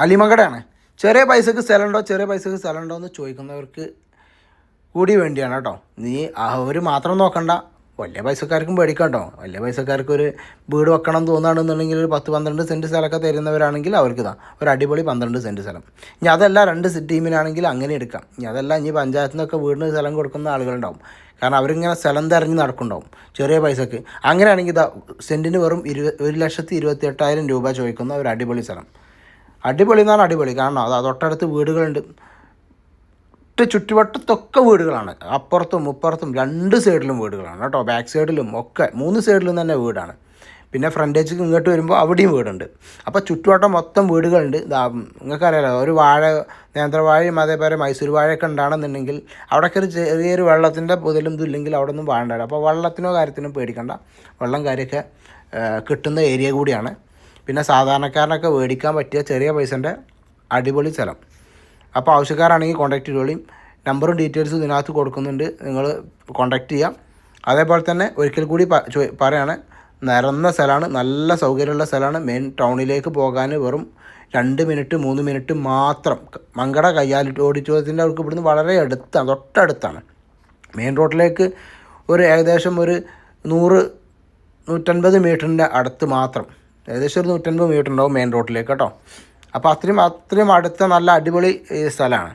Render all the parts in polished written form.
അലിമങ്കടയാണ്. ചെറിയ പൈസക്ക് സ്ഥലമുണ്ടോ എന്ന് ചോദിക്കുന്നവർക്ക് കൂടി വേണ്ടിയാണ് കേട്ടോ. നീ അവർ മാത്രം നോക്കണ്ട, വലിയ പൈസക്കാർക്കും പേടിക്കാം കേട്ടോ. വലിയ പൈസക്കാർക്ക് ഒരു വീട് വെക്കണം എന്ന് തോന്നുകയാണെന്നുണ്ടെങ്കിൽ ഒരു 10-12 സെൻറ്റ് സ്ഥലമൊക്കെ തരുന്നവരാണെങ്കിൽ അവർക്ക് ഒരു അടിപൊളി 12 സെൻറ്റ് സ്ഥലം. ഇനി അതല്ല 2 ടീമിനാണെങ്കിൽ അങ്ങനെ എടുക്കാം. ഇനി അതല്ല, ഇനി പഞ്ചായത്തിൽ നിന്നൊക്കെ വീടിന് സ്ഥലം കൊടുക്കുന്ന ആളുകളുണ്ടാവും. കാരണം അവരിങ്ങനെ സ്ഥലം തിരഞ്ഞ് നടക്കുന്നുണ്ടാവും ചെറിയ പൈസക്ക്. അങ്ങനെയാണെങ്കിൽ ഇതാ സെൻറ്റിന് വെറും 1,28,000 രൂപ ചോദിക്കുന്ന ഒരു അടിപൊളി സ്ഥലം. അടിപൊളി എന്ന് പറഞ്ഞാൽ അടിപൊളി. കാരണം അത് തൊട്ടടുത്ത് വീടുകളുണ്ട്, ചുറ്റുവട്ടത്തൊക്കെ വീടുകളാണ്. അപ്പുറത്തും ഇപ്പുറത്തും 2 സൈഡിലും വീടുകളാണ് കേട്ടോ. ബാക്ക് സൈഡിലും ഒക്കെ 3 സൈഡിലും തന്നെ വീടാണ്. പിന്നെ ഫ്രണ്ടേജ് ഇങ്ങോട്ട് വരുമ്പോൾ അവിടെയും വീടുണ്ട്. അപ്പോൾ ചുറ്റുവട്ടം മൊത്തം വീടുകളുണ്ട്. നിങ്ങൾക്കറിയാലോ, ഒരു നേന്ത്രവാഴയും അതേപോലെ മൈസൂർ വാഴയൊക്കെ ഉണ്ടാണെന്നുണ്ടെങ്കിൽ അവിടെയൊക്കെ ഒരു ചെറിയൊരു വെള്ളത്തിൻ്റെ പുതലും ഇല്ലെങ്കിൽ അവിടെ ഒന്നും വാഴണ്ടാവില്ല. അപ്പോൾ വെള്ളത്തിനോ കാര്യത്തിനോ പേടിക്കണ്ട, വെള്ളം കാര്യമൊക്കെ കിട്ടുന്ന ഏരിയ കൂടിയാണ്. പിന്നെ സാധാരണക്കാരനൊക്കെ മേടിക്കാൻ പറ്റിയ ചെറിയ പൈസൻ്റെ അടിപൊളി സ്ഥലം. അപ്പോൾ ആവശ്യക്കാരാണെങ്കിൽ കോൺടാക്ട് ചെയ്തോളിയും. നമ്പറും ഡീറ്റെയിൽസും ഇതിനകത്ത് കൊടുക്കുന്നുണ്ട്, നിങ്ങൾ കോൺടാക്ട് ചെയ്യാം. അതേപോലെ തന്നെ ഒരിക്കൽ കൂടി പറയാണ്, നിരന്ന സ്ഥലമാണ്, നല്ല സൗകര്യമുള്ള സ്ഥലമാണ്. മെയിൻ ടൗണിലേക്ക് പോകാൻ വെറും 2 മിനിറ്റ് 3 മിനിറ്റ് മാത്രം. മങ്കട കയ്യാൽ ഓഡിറ്റോറിയത്തിൻ്റെ അവർക്ക് ഇവിടുന്ന് വളരെ അടുത്താണ്, തൊട്ടടുത്താണ്. മെയിൻ റോഡിലേക്ക് ഏകദേശം ഒരു 100-150 മീറ്ററിൻ്റെ അടുത്ത് മാത്രം. ഏകദേശം ഒരു 150 മീറ്റർ ഉണ്ടാവും മെയിൻ റോഡിലേക്ക് കേട്ടോ. അപ്പോൾ അത്രയും അടുത്ത നല്ല അടിപൊളി സ്ഥലമാണ്.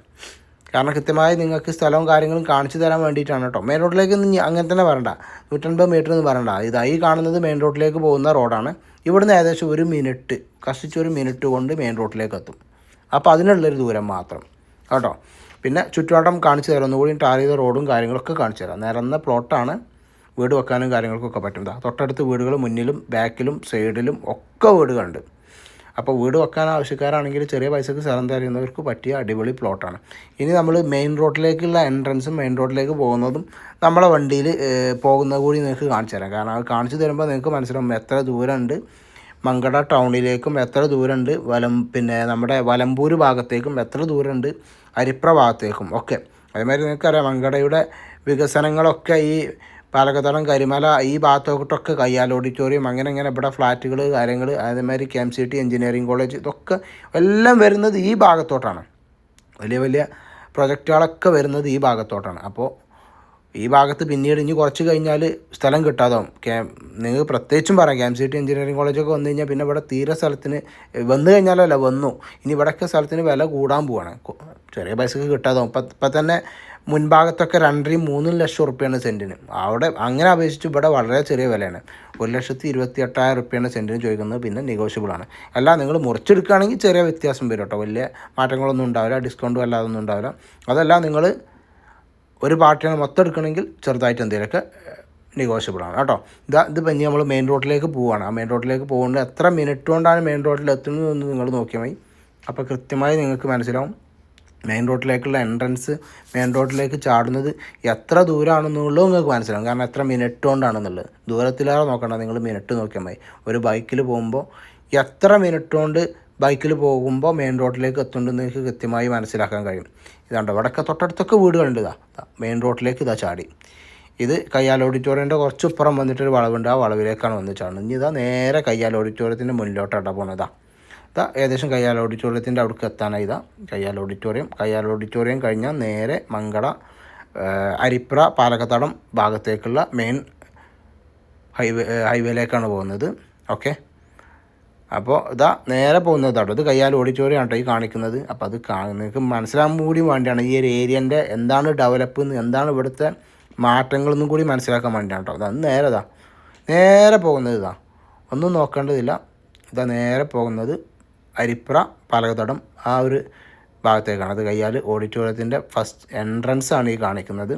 കാരണം കൃത്യമായി നിങ്ങൾക്ക് സ്ഥലവും കാര്യങ്ങളും കാണിച്ചു തരാൻ വേണ്ടിയിട്ടാണ് കേട്ടോ. മെയിൻ റോഡിലേക്ക് അങ്ങനെ തന്നെ വരണ്ട, 150 മീറ്റർ എന്ന് പറയണ്ട. ഇതായി കാണുന്നത് മെയിൻ റോഡിലേക്ക് പോകുന്ന റോഡാണ്. ഇവിടുന്ന് ഏകദേശം 1 മിനിറ്റ്, കഷ്ടിച്ച് 1 മിനിറ്റ് കൊണ്ട് മെയിൻ റോഡിലേക്ക് എത്തും. അപ്പോൾ അതിനുള്ളൊരു ദൂരം മാത്രം കേട്ടോ. പിന്നെ ചുറ്റുവട്ടം കാണിച്ചു തരാം, ഒന്നുകൂടി ടാർ ചെയ്ത റോഡും കാര്യങ്ങളൊക്കെ കാണിച്ചു തരാം. നിരന്ന പ്ലോട്ടാണ്, വീട് വെക്കാനും കാര്യങ്ങൾക്കൊക്കെ പറ്റും. തൊട്ടടുത്ത് വീടുകൾ മുന്നിലും ബാക്കിലും സൈഡിലും ഒക്കെ വീടുകളുണ്ട്. അപ്പോൾ വീട് വെക്കാൻ ആവശ്യക്കാരാണെങ്കിൽ ചെറിയ പൈസക്ക് സ്ഥലം തരുന്നവർക്ക് പറ്റിയ അടിപൊളി പ്ലോട്ടാണ്. ഇനി നമ്മൾ മെയിൻ റോഡിലേക്കുള്ള എൻട്രൻസും മെയിൻ റോഡിലേക്ക് പോകുന്നതും നമ്മളെ വണ്ടിയിൽ പോകുന്നത് കൂടി നിങ്ങൾക്ക് കാണിച്ചു തരാം. കാരണം അത് കാണിച്ചു തരുമ്പോൾ നിങ്ങൾക്ക് മനസ്സിലാവും എത്ര ദൂരമുണ്ട് മങ്കട ടൗണിലേക്കും, എത്ര ദൂരമുണ്ട് പിന്നെ നമ്മുടെ വലമ്പൂർ ഭാഗത്തേക്കും, എത്ര ദൂരമുണ്ട് അരിപ്ര ഭാഗത്തേക്കും ഒക്കെ. അതേമാതിരി നിങ്ങൾക്കറിയാം മങ്കടയുടെ വികസനങ്ങളൊക്കെ ഈ പാലക്കത്തടം കരിമല ഈ ഭാഗത്തോട്ടൊക്കെ കയ്യാൽ ഓഡിറ്റോറിയം അങ്ങനെ ഇവിടെ ഫ്ലാറ്റുകൾ കാര്യങ്ങൾ, അതേമാതിരി KMCT എഞ്ചിനീയറിംഗ് കോളേജ്, ഇതൊക്കെ എല്ലാം വരുന്നത് ഈ ഭാഗത്തോട്ടാണ്. വലിയ വലിയ പ്രൊജക്റ്റുകളൊക്കെ വരുന്നത് ഈ ഭാഗത്തോട്ടാണ്. അപ്പോൾ ഈ ഭാഗത്ത് പിന്നീട് ഇനി കുറച്ച് കഴിഞ്ഞാൽ സ്ഥലം കിട്ടാതാവും. നിങ്ങൾ പ്രത്യേകിച്ചും പറയാം, KMCT എഞ്ചിനീയറിംഗ് കോളേജൊക്കെ വന്നു കഴിഞ്ഞാൽ പിന്നെ ഇവിടെ തീരെ സ്ഥലത്തിന് വന്നു കഴിഞ്ഞാലല്ല വന്നു, ഇനി ഇവിടെയൊക്കെ സ്ഥലത്തിന് വില കൂടാൻ പോവാണ്. ചെറിയ പൈസക്ക് കിട്ടാതാവും. ഇപ്പം തന്നെ മുൻഭാഗത്തൊക്കെ 2-3 ലക്ഷം റുപ്യാണ് സെൻറ്റിന്. അവിടെ അങ്ങനെ അപേക്ഷിച്ച് ഇവിടെ വളരെ ചെറിയ വിലയാണ്. 1,28,000 റുപ്യാണ് സെൻറ്റിന് ചോദിക്കുന്നത്. പിന്നെ നെഗോഷ്യബിളാണ്. അല്ല നിങ്ങൾ മുറിച്ചെടുക്കുകയാണെങ്കിൽ ചെറിയ വ്യത്യാസം വരും കേട്ടോ. വലിയ മാറ്റങ്ങളൊന്നും ഉണ്ടാവില്ല, ഡിസ്കൗണ്ടും അല്ലാതൊന്നും ഉണ്ടാവില്ല. അതല്ല നിങ്ങൾ ഒരു പാർട്ടിയാണ് മൊത്തം എടുക്കണമെങ്കിൽ ചെറുതായിട്ട് എന്തെങ്കിലുമൊക്കെ നെഗോഷ്യബിളാണ് കേട്ടോ. ഇതിപ്പോൾ ഇനി നമ്മൾ മെയിൻ റോഡിലേക്ക് പോവുകയാണ്. ആ മെയിൻ റോഡിലേക്ക് പോകുന്നത് എത്ര മിനിറ്റ് കൊണ്ടാണ് മെയിൻ റോഡിൽ എത്തുന്നതെന്ന് നിങ്ങൾ നോക്കിയാൽ മതി. അപ്പോൾ കൃത്യമായി നിങ്ങൾക്ക് മനസ്സിലാവും മെയിൻ റോഡിലേക്കുള്ള എൻട്രൻസ്, മെയിൻ റോഡിലേക്ക് ചാടുന്നത് എത്ര ദൂരമാണെന്നുള്ളത് നിങ്ങൾക്ക് മനസ്സിലാവും. കാരണം എത്ര മിനിറ്റ് കൊണ്ടാണെന്നുള്ളത് ദൂരത്തിലേറെ നോക്കണ്ട, നിങ്ങൾ മിനിറ്റ് നോക്കിയാൽ മതി. ഒരു ബൈക്കിൽ പോകുമ്പോൾ എത്ര മിനിറ്റ് കൊണ്ട് ബൈക്കിൽ പോകുമ്പോൾ മെയിൻ റോഡിലേക്ക് എത്തുന്നുണ്ടെന്ന് നിങ്ങൾക്ക് കൃത്യമായി മനസ്സിലാക്കാൻ കഴിയും. ഇതാണ്ടോ ഇവിടെയൊക്കെ തൊട്ടടുത്തൊക്കെ വീടുകളുണ്ട്. മെയിൻ റോഡിലേക്ക് ചാടി. ഇത് കയ്യാൽ ഓഡിറ്റോറിയൻ്റെ കുറച്ച് ഇപ്പുറം വന്നിട്ടൊരു വളവുണ്ട്, ആ വളവിലേക്കാണ് വന്ന് ചാടുന്നത്. ഇനി നേരെ കയ്യാൽ ഓഡിറ്റോറിയത്തിൻ്റെ മുന്നിലോട്ടാണ് പോകുന്നത്. ഏകദേശം കയ്യാൽ ഓഡിറ്റോറിയത്തിൻ്റെ അവിടേക്ക് എത്താനായി. കയ്യാൽ ഓഡിറ്റോറിയം കഴിഞ്ഞാൽ നേരെ മങ്കട അരിപ്ര പാലക്കത്തടം ഭാഗത്തേക്കുള്ള മെയിൻ ഹൈവേയിലേക്കാണ് പോകുന്നത്. ഓക്കെ, അപ്പോൾ നേരെ പോകുന്നത് കേട്ടോ. ഇത് കയ്യാൽ ഓഡിറ്റോറിയം ആട്ടോ ഈ കാണിക്കുന്നത്. അപ്പോൾ അത് നിങ്ങൾക്ക് മനസ്സിലാകാൻ കൂടി വേണ്ടിയാണ് ഈ ഒരു ഏരിയൻ്റെ എന്താണ് ഡെവലപ്പ്, എന്താണ് ഇവിടുത്തെ മാറ്റങ്ങളൊന്നും കൂടി മനസ്സിലാക്കാൻ വേണ്ടിയാണ് കേട്ടോ. നേരെ പോകുന്നത് ഒന്നും നോക്കേണ്ടതില്ല. നേരെ പോകുന്നത് അരിപ്ര പാലക്കത്തടം ആ ഒരു ഭാഗത്തേക്കാണ്. അത് കയ്യാൽ ഓഡിറ്റോറിയത്തിൻ്റെ ഫസ്റ്റ് എൻട്രൻസ് ആണ് ഈ കാണിക്കുന്നത്.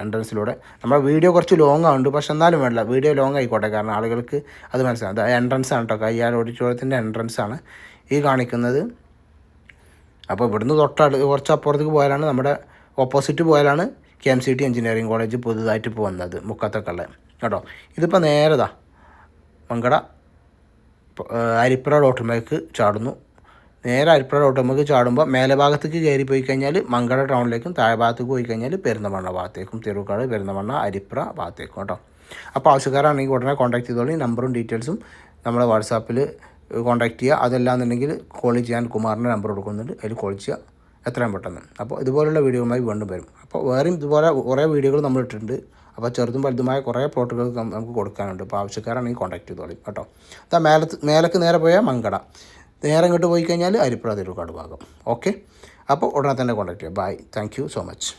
എൻട്രൻസിലൂടെ നമ്മുടെ വീഡിയോ കുറച്ച് ലോങ് ആവുന്നുണ്ട്, പക്ഷെ എന്നാലും വേണ്ട, വീഡിയോ ലോങ് ആയിക്കോട്ടെ, കാരണം ആളുകൾക്ക് അത് മനസ്സിലാവും. അത് എൻട്രൻസ് ആണ് കേട്ടോ, കയ്യാൽ ഓഡിറ്റോറിയത്തിൻ്റെ എൻട്രൻസ് ആണ് ഈ കാണിക്കുന്നത്. അപ്പോൾ ഇവിടുന്ന് കുറച്ച് അപ്പുറത്തേക്ക് പോയാലാണ്, നമ്മുടെ ഓപ്പോസിറ്റ് പോയാലാണ് KMCT എഞ്ചിനീയറിംഗ് കോളേജ് പുതുതായിട്ട് ഇപ്പോൾ വന്നത്, മുക്കത്തൊക്കെ കേട്ടോ. ഇതിപ്പോൾ നേരെ മങ്കട അരിപ്ര റോട്ടുമ്മേക്ക് ചാടുന്നു. നേരെ അരിപ്ര റോട്ടുമ്മേക്ക് ചാടുമ്പോൾ മേലെ ഭാഗത്തേക്ക് കയറി പോയി കഴിഞ്ഞാൽ മങ്കട ടൗണിലേക്കും, താഴെ ഭാഗത്തേക്ക് പോയി കഴിഞ്ഞാൽ പെരിന്തമണ്ണ ഭാഗത്തേക്കും, തിരുവക്കാട്, പെരിന്തമണ്ണ, അരിപ്ര ഭാഗത്തേക്കും കേട്ടോ. അപ്പോൾ ആവശ്യക്കാരാണെങ്കിൽ ഉടനെ കോൺടാക്ട് ചെയ്തോളി. നമ്പറും ഡീറ്റെയിൽസും നമ്മുടെ വാട്സാപ്പിൽ കോൺടാക്റ്റ് ചെയ്യുക. അതല്ലാന്നുണ്ടെങ്കിൽ കോൾ ചെയ്യാൻ കുമാറിൻ്റെ നമ്പർ കൊടുക്കുന്നുണ്ട്, അതിൽ കോൾ ചെയ്യുക എത്രയും പെട്ടെന്ന്. അപ്പോൾ ഇതുപോലുള്ള വീഡിയോയുമായി വീണ്ടും വരും. അപ്പോൾ വേറെയും ഇതുപോലെ കുറേ വീഡിയോകൾ നമ്മൾ ഇട്ടിട്ടുണ്ട്. അപ്പോൾ ചെറുതും വലുതുമായ കുറേ പ്ലോട്ടുകൾ നമുക്ക് കൊടുക്കാനുണ്ട്. അപ്പോൾ ആവശ്യക്കാരാണെങ്കിൽ കോൺടാക്ട് ചെയ്തോളി കേട്ടോ. അതാ മേലേക്ക് നേരെ പോയാൽ മങ്കട, നേരെ ഇങ്ങോട്ട് പോയി കഴിഞ്ഞാൽ അരിപ്പുഴ തിരുക്കാട് ഭാഗം. ഓക്കെ, അപ്പോൾ ഉടനെ തന്നെ കോൺടാക്ട് ചെയ്യുക. Bye, thank you so much.